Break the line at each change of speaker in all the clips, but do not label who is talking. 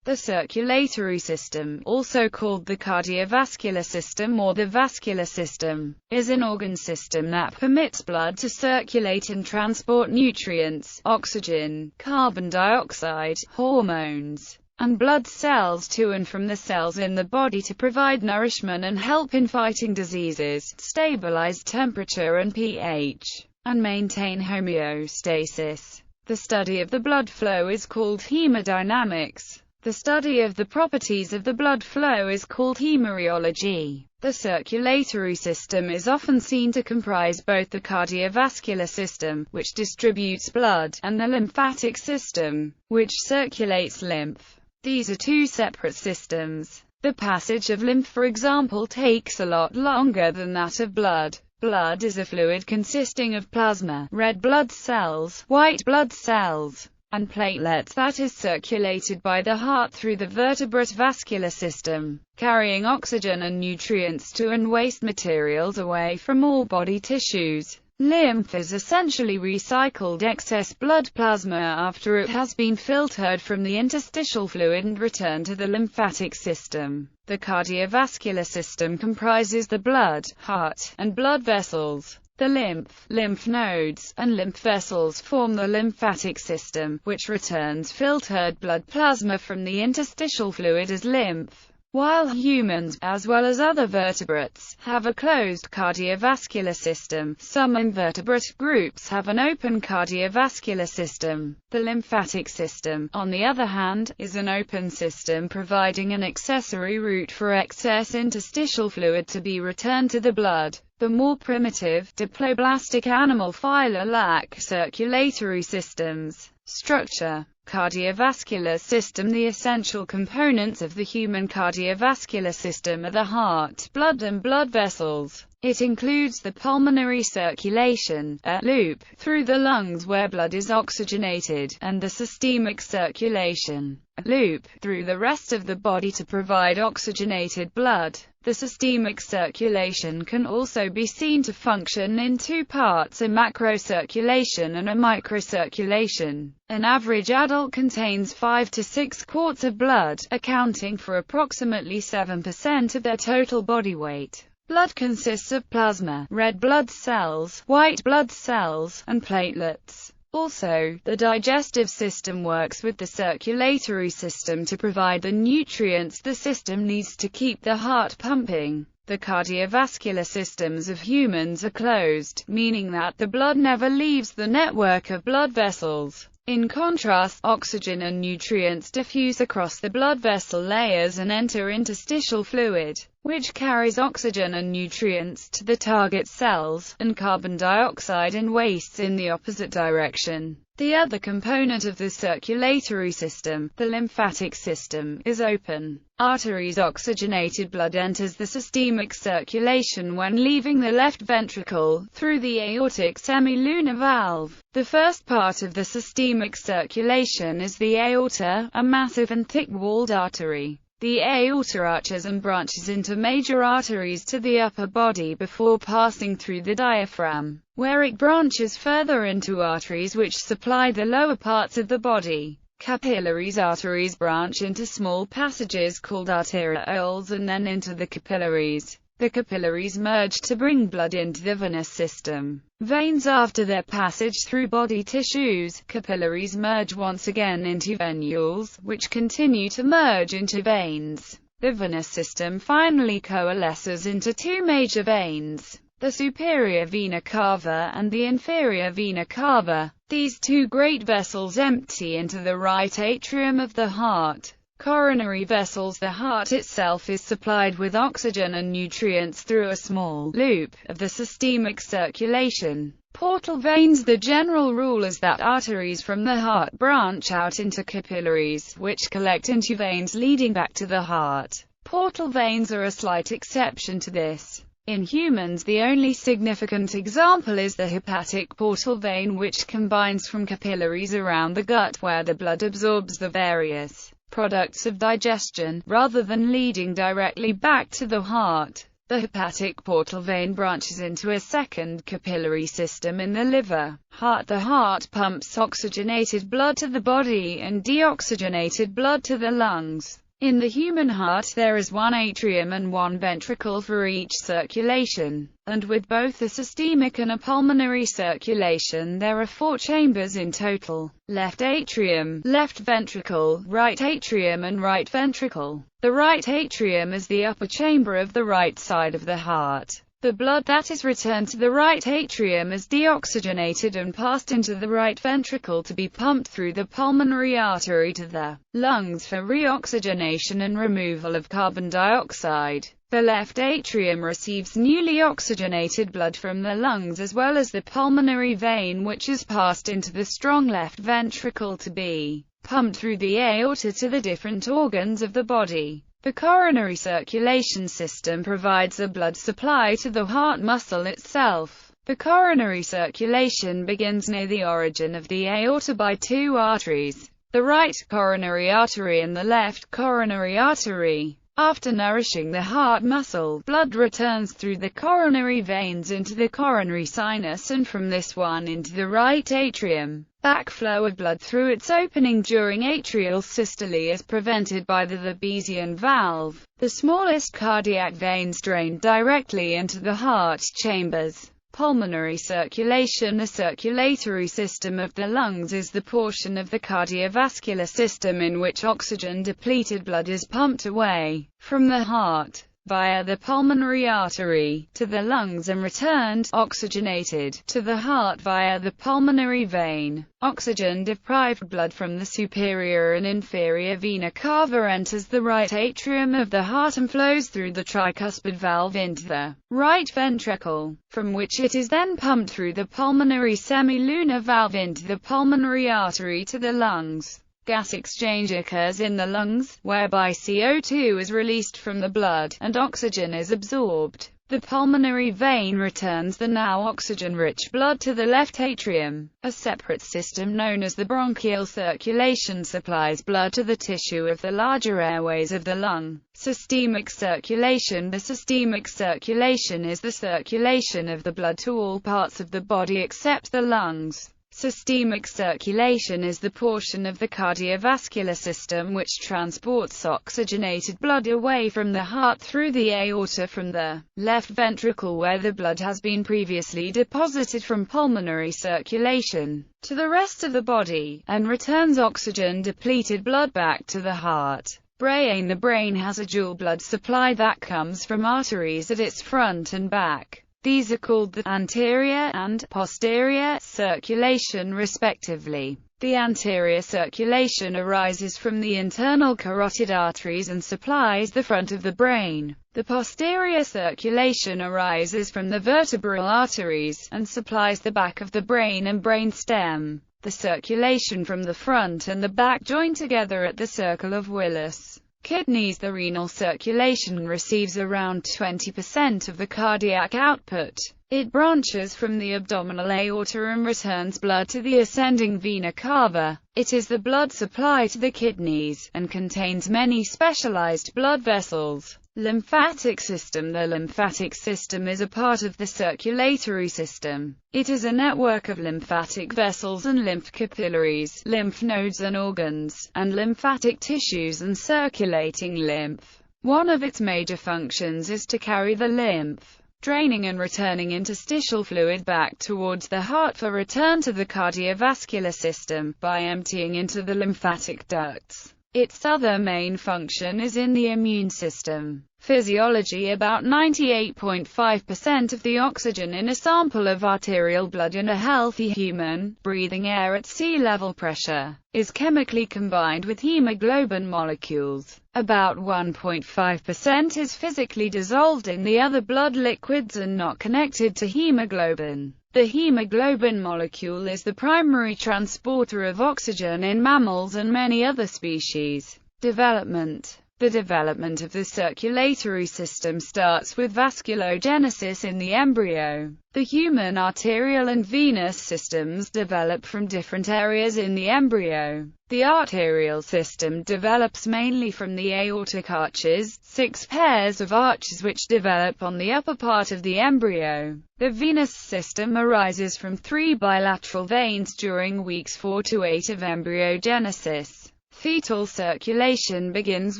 The circulatory system, also called the cardiovascular system or the vascular system, is an organ system that permits blood to circulate and transport nutrients, oxygen, carbon dioxide, hormones, and blood cells to and from the cells in the body to provide nourishment and help in fighting diseases, stabilize temperature and pH, and maintain homeostasis. The study of the blood flow is called hemodynamics. The study of the properties of the blood flow is called hemorrheology. The circulatory system is often seen to comprise both the cardiovascular system, which distributes blood, and the lymphatic system, which circulates lymph. These are two separate systems. The passage of lymph, for example, takes a lot longer than that of blood. Blood is a fluid consisting of plasma, red blood cells, white blood cells, and platelets that is circulated by the heart through the vertebrate vascular system, carrying oxygen and nutrients to and waste materials away from all body tissues. Lymph is essentially recycled excess blood plasma after it has been filtered from the interstitial fluid and returned to the lymphatic system. The cardiovascular system comprises the blood, heart, and blood vessels. The lymph nodes, and lymph vessels form the lymphatic system, which returns filtered blood plasma from the interstitial fluid as lymph. While humans, as well as other vertebrates, have a closed cardiovascular system, some invertebrate groups have an open cardiovascular system. The lymphatic system, on the other hand, is an open system providing an accessory route for excess interstitial fluid to be returned to the blood. The more primitive, diploblastic animal phyla lack circulatory systems. Structure. Cardiovascular system. The essential components of the human cardiovascular system are the heart, blood and blood vessels. It includes the pulmonary circulation, a loop through the lungs where blood is oxygenated, and the systemic circulation, a loop through the rest of the body to provide oxygenated blood. The systemic circulation can also be seen to function in two parts, a macrocirculation and a microcirculation. An average adult contains 5 to 6 quarts of blood, accounting for approximately 7% of their total body weight. Blood consists of plasma, red blood cells, white blood cells, and platelets. Also, the digestive system works with the circulatory system to provide the nutrients the system needs to keep the heart pumping. The cardiovascular systems of humans are closed, meaning that the blood never leaves the network of blood vessels. In contrast, oxygen and nutrients diffuse across the blood vessel layers and enter interstitial fluid, which carries oxygen and nutrients to the target cells, and carbon dioxide and wastes in the opposite direction. The other component of the circulatory system, the lymphatic system, is open. Arteries. Oxygenated blood enters the systemic circulation when leaving the left ventricle, through the aortic semilunar valve. The first part of the systemic circulation is the aorta, a massive and thick-walled artery. The aorta arches and branches into major arteries to the upper body before passing through the diaphragm, where it branches further into arteries which supply the lower parts of the body. Capillaries. Arteries branch into small passages called arterioles and then into the capillaries. The capillaries merge to bring blood into the venous system. Veins. After their passage through body tissues, capillaries merge once again into venules, which continue to merge into veins. The venous system finally coalesces into two major veins, the superior vena cava and the inferior vena cava. These two great vessels empty into the right atrium of the heart. Coronary vessels. The heart itself is supplied with oxygen and nutrients through a small loop of the systemic circulation. Portal veins. The general rule is that arteries from the heart branch out into capillaries, which collect into veins leading back to the heart. Portal veins are a slight exception to this. In humans, the only significant example is the hepatic portal vein, which combines from capillaries around the gut where the blood absorbs the various products of digestion, rather than leading directly back to the heart. The hepatic portal vein branches into a second capillary system in the liver. Heart. The heart pumps oxygenated blood to the body and deoxygenated blood to the lungs. In the human heart there is one atrium and one ventricle for each circulation, and with both a systemic and a pulmonary circulation there are 4 chambers in total: left atrium, left ventricle, right atrium and right ventricle. The right atrium is the upper chamber of the right side of the heart. The blood that is returned to the right atrium is deoxygenated and passed into the right ventricle to be pumped through the pulmonary artery to the lungs for reoxygenation and removal of carbon dioxide. The left atrium receives newly oxygenated blood from the lungs as well as the pulmonary vein, which is passed into the strong left ventricle to be pumped through the aorta to the different organs of the body. The coronary circulation system provides a blood supply to the heart muscle itself. The coronary circulation begins near the origin of the aorta by 2 arteries, the right coronary artery and the left coronary artery. After nourishing the heart muscle, blood returns through the coronary veins into the coronary sinus and from this one into the right atrium. Backflow of blood through its opening during atrial systole is prevented by the Thrombus valve. The smallest cardiac veins drain directly into the heart chambers. Pulmonary circulation. The circulatory system of the lungs is the portion of the cardiovascular system in which oxygen-depleted blood is pumped away from the heart via the pulmonary artery to the lungs and returned, oxygenated, to the heart via the pulmonary vein. Oxygen-deprived blood from the superior and inferior vena cava enters the right atrium of the heart and flows through the tricuspid valve into the right ventricle, from which it is then pumped through the pulmonary semilunar valve into the pulmonary artery to the lungs. Gas exchange occurs in the lungs, whereby CO2 is released from the blood, and oxygen is absorbed. The pulmonary vein returns the now oxygen-rich blood to the left atrium. A separate system known as the bronchial circulation supplies blood to the tissue of the larger airways of the lung. Systemic circulation. The systemic circulation is the circulation of the blood to all parts of the body except the lungs. Systemic circulation is the portion of the cardiovascular system which transports oxygenated blood away from the heart through the aorta from the left ventricle where the blood has been previously deposited from pulmonary circulation to the rest of the body, and returns oxygen-depleted blood back to the heart. Brain. The brain has a dual blood supply that comes from arteries at its front and back. These are called the anterior and posterior circulation respectively. The anterior circulation arises from the internal carotid arteries and supplies the front of the brain. The posterior circulation arises from the vertebral arteries and supplies the back of the brain and brain stem. The circulation from the front and the back join together at the circle of Willis. Kidneys. The renal circulation receives around 20% of the cardiac output. It branches from the abdominal aorta and returns blood to the ascending vena cava. It is the blood supply to the kidneys, and contains many specialized blood vessels. Lymphatic system. The lymphatic system is a part of the circulatory system. It is a network of lymphatic vessels and lymph capillaries, lymph nodes and organs, and lymphatic tissues and circulating lymph. One of its major functions is to carry the lymph, draining and returning interstitial fluid back towards the heart for return to the cardiovascular system, by emptying into the lymphatic ducts. Its other main function is in the immune system. Physiology. About 98.5% of the oxygen in a sample of arterial blood in a healthy human, breathing air at sea level pressure, is chemically combined with hemoglobin molecules. About 1.5% is physically dissolved in the other blood liquids and not connected to hemoglobin. The hemoglobin molecule is the primary transporter of oxygen in mammals and many other species. Development. The development of the circulatory system starts with vasculogenesis in the embryo. The human arterial and venous systems develop from different areas in the embryo. The arterial system develops mainly from the aortic arches, 6 pairs of arches which develop on the upper part of the embryo. The venous system arises from 3 bilateral veins during weeks 4 to 8 of embryogenesis. Fetal circulation begins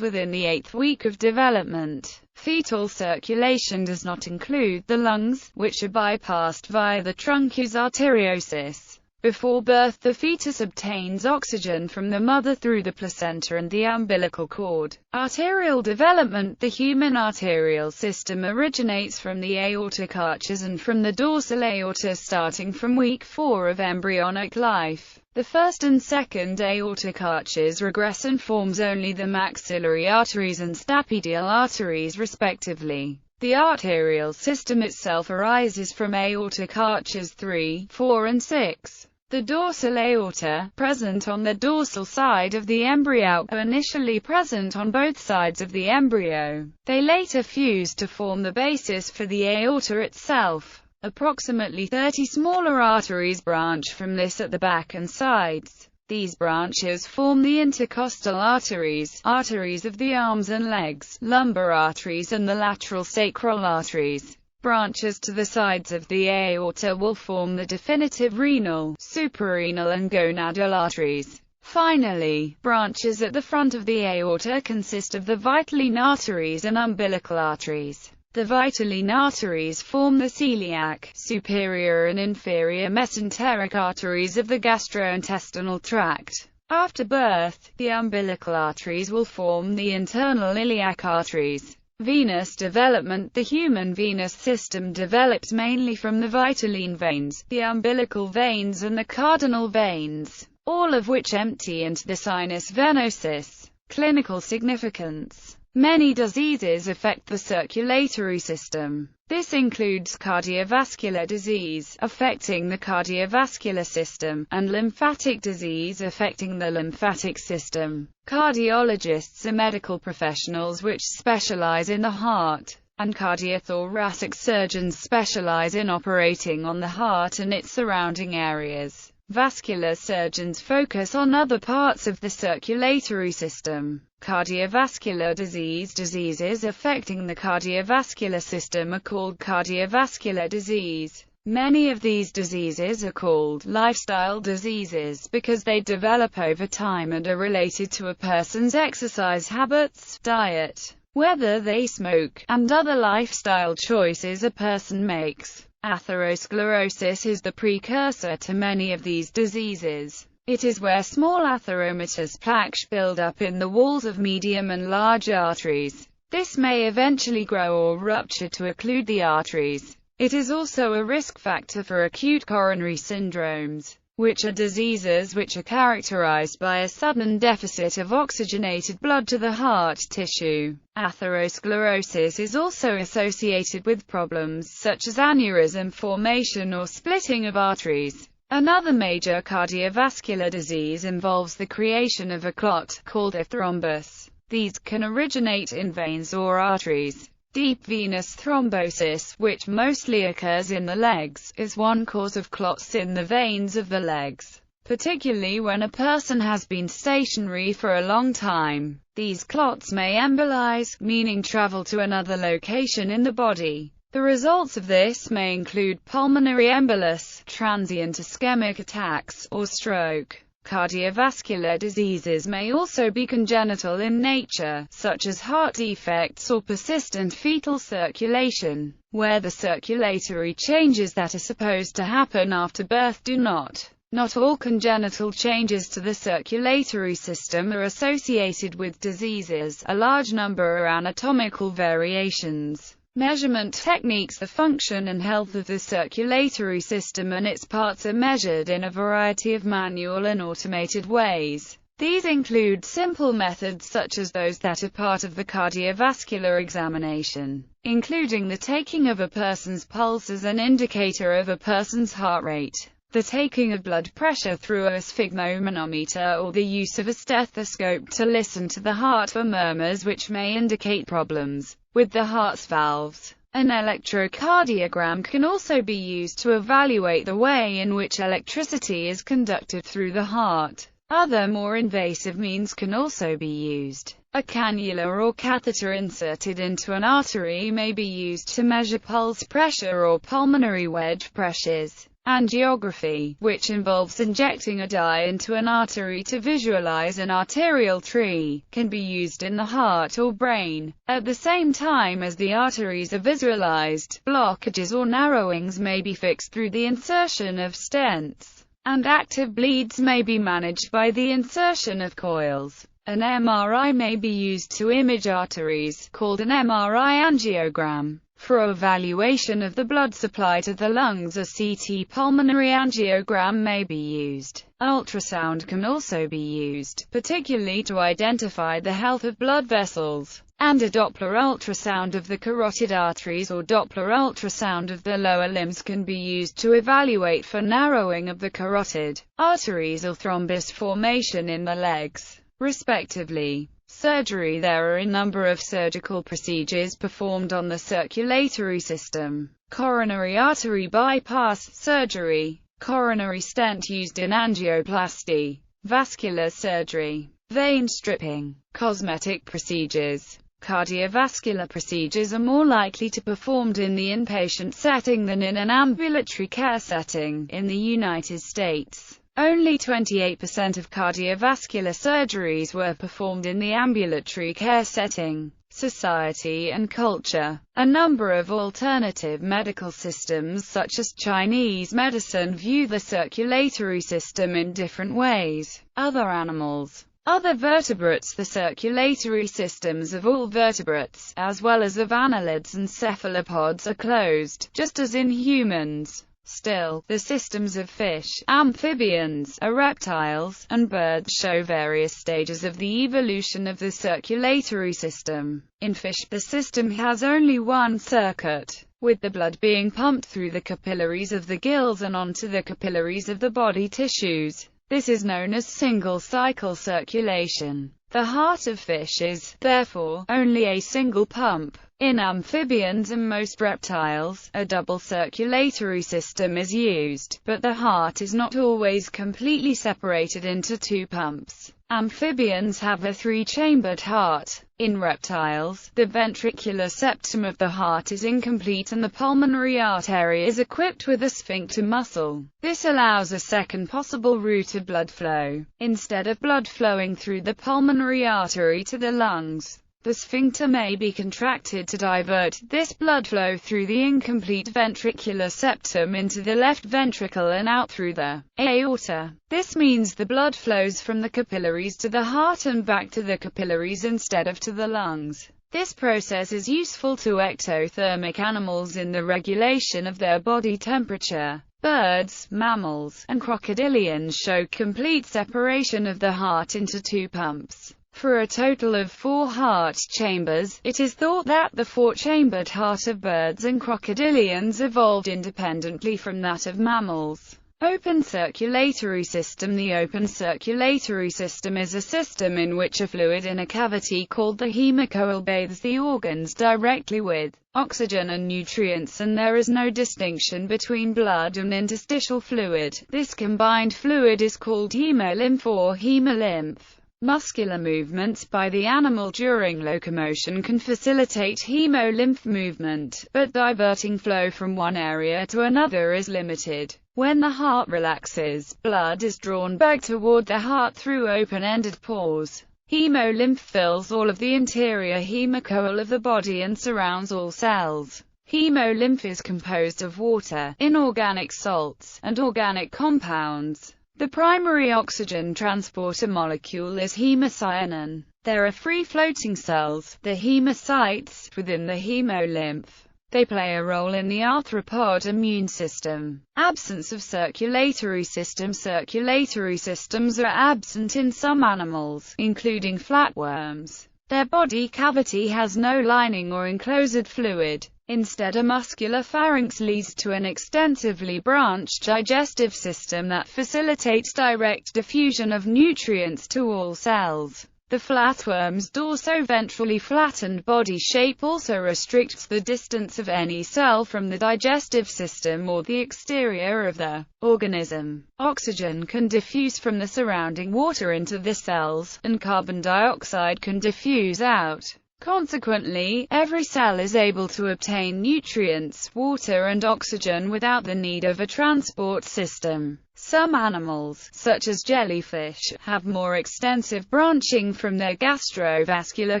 within the 8th week of development. Fetal circulation does not include the lungs, which are bypassed via the truncus arteriosus. Before birth, the fetus obtains oxygen from the mother through the placenta and the umbilical cord. Arterial development. The human arterial system originates from the aortic arches and from the dorsal aorta starting from week 4 of embryonic life. The first and second aortic arches regress and forms only the maxillary arteries and stapedial arteries respectively. The arterial system itself arises from aortic arches 3, 4 and 6. The dorsal aorta, present on the dorsal side of the embryo, are initially present on both sides of the embryo. They later fuse to form the basis for the aorta itself. Approximately 30 smaller arteries branch from this at the back and sides. These branches form the intercostal arteries, arteries of the arms and legs, lumbar arteries and the lateral sacral arteries. Branches to the sides of the aorta will form the definitive renal, suprarenal and gonadal arteries. Finally, branches at the front of the aorta consist of the vitelline arteries and umbilical arteries. The vitelline arteries form the celiac, superior and inferior mesenteric arteries of the gastrointestinal tract. After birth, the umbilical arteries will form the internal iliac arteries. Venous development. The human venous system develops mainly from the vitelline veins, the umbilical veins and the cardinal veins, all of which empty into the sinus venosus. Clinical significance. Many diseases affect the circulatory system. This includes cardiovascular disease, affecting the cardiovascular system, and lymphatic disease affecting the lymphatic system. Cardiologists are medical professionals which specialize in the heart, and cardiothoracic surgeons specialize in operating on the heart and its surrounding areas. Vascular surgeons focus on other parts of the circulatory system. Cardiovascular disease. Diseases affecting the cardiovascular system are called cardiovascular disease. Many of these diseases are called lifestyle diseases because they develop over time and are related to a person's exercise habits, diet, whether they smoke, and other lifestyle choices a person makes. Atherosclerosis is the precursor to many of these diseases. It is where small atheromatous plaques build up in the walls of medium and large arteries. This may eventually grow or rupture to occlude the arteries. It is also a risk factor for acute coronary syndromes, which are diseases which are characterized by a sudden deficit of oxygenated blood to the heart tissue. Atherosclerosis is also associated with problems such as aneurysm formation or splitting of arteries. Another major cardiovascular disease involves the creation of a clot, called a thrombus. These can originate in veins or arteries. Deep venous thrombosis, which mostly occurs in the legs, is one cause of clots in the veins of the legs, particularly when a person has been stationary for a long time. These clots may embolize, meaning travel to another location in the body. The results of this may include pulmonary embolus, transient ischemic attacks, or stroke. Cardiovascular diseases may also be congenital in nature, such as heart defects or persistent fetal circulation, where the circulatory changes that are supposed to happen after birth do not. Not all congenital changes to the circulatory system are associated with diseases. A large number are anatomical variations. Measurement techniques. The function and health of the circulatory system and its parts are measured in a variety of manual and automated ways. These include simple methods such as those that are part of the cardiovascular examination, including the taking of a person's pulse as an indicator of a person's heart rate. the taking of blood pressure through a sphygmomanometer or the use of a stethoscope to listen to the heart for murmurs which may indicate problems with the heart's valves. An electrocardiogram can also be used to evaluate the way in which electricity is conducted through the heart. Other more invasive means can also be used. A cannula or catheter inserted into an artery may be used to measure pulse pressure or pulmonary wedge pressures. Angiography, which involves injecting a dye into an artery to visualize an arterial tree, can be used in the heart or brain. At the same time as the arteries are visualized, blockages or narrowings may be fixed through the insertion of stents, and active bleeds may be managed by the insertion of coils. An MRI may be used to image arteries, called an MRI angiogram. For evaluation of the blood supply to the lungs, a CT pulmonary angiogram may be used. Ultrasound can also be used, particularly to identify the health of blood vessels, and a Doppler ultrasound of the carotid arteries or Doppler ultrasound of the lower limbs can be used to evaluate for narrowing of the carotid arteries or thrombus formation in the legs, respectively. Surgery. There are a number of surgical procedures performed on the circulatory system. Coronary artery bypass surgery, coronary stent used in angioplasty, vascular surgery, vein stripping, cosmetic procedures. Cardiovascular procedures are more likely to be performed in the inpatient setting than in an ambulatory care setting. In the United States, only 28% of cardiovascular surgeries were performed in the ambulatory care setting. Society and culture. A number of alternative medical systems such as Chinese medicine view the circulatory system in different ways. Other animals. Other vertebrates. The circulatory systems of all vertebrates, as well as of annelids and cephalopods, are closed, just as in humans. Still, the systems of fish, amphibians, reptiles, and birds show various stages of the evolution of the circulatory system. In fish, the system has only one circuit, with the blood being pumped through the capillaries of the gills and onto the capillaries of the body tissues. This is known as single-cycle circulation. The heart of fish is, therefore, only a single pump. In amphibians and most reptiles, a double circulatory system is used, but the heart is not always completely separated into two pumps. Amphibians have a three-chambered heart. In reptiles, the ventricular septum of the heart is incomplete and the pulmonary artery is equipped with a sphincter muscle. This allows a second possible route of blood flow. Instead of blood flowing through the pulmonary artery to the lungs, the sphincter may be contracted to divert this blood flow through the incomplete ventricular septum into the left ventricle and out through the aorta. This means the blood flows from the capillaries to the heart and back to the capillaries instead of to the lungs. This process is useful to ectothermic animals in the regulation of their body temperature. Birds, mammals, and crocodilians show complete separation of the heart into two pumps. For a total of 4 heart chambers, it is thought that the 4-chambered heart of birds and crocodilians evolved independently from that of mammals. Open circulatory system. The open circulatory system is a system in which a fluid in a cavity called the hemocoel bathes the organs directly with oxygen and nutrients, and there is no distinction between blood and interstitial fluid. This combined fluid is called hemolymph or hemolymph. Muscular movements by the animal during locomotion can facilitate hemolymph movement, but diverting flow from one area to another is limited. When the heart relaxes, blood is drawn back toward the heart through open-ended pores. Hemolymph fills all of the interior hemocoel of the body and surrounds all cells. Hemolymph is composed of water, inorganic salts, and organic compounds. The primary oxygen transporter molecule is hemocyanin. There are free-floating cells, the hemocytes, within the hemolymph. They play a role in the arthropod immune system. Absence of circulatory system. Circulatory systems are absent in some animals, including flatworms. Their body cavity has no lining or enclosed fluid. Instead, a muscular pharynx leads to an extensively branched digestive system that facilitates direct diffusion of nutrients to all cells. The flatworm's dorso-ventrally flattened body shape also restricts the distance of any cell from the digestive system or the exterior of the organism. Oxygen can diffuse from the surrounding water into the cells, and carbon dioxide can diffuse out. Consequently, every cell is able to obtain nutrients, water and oxygen without the need of a transport system. Some animals, such as jellyfish, have more extensive branching from their gastrovascular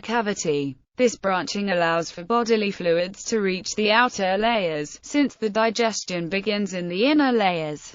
cavity. This branching allows for bodily fluids to reach the outer layers, since the digestion begins in the inner layers.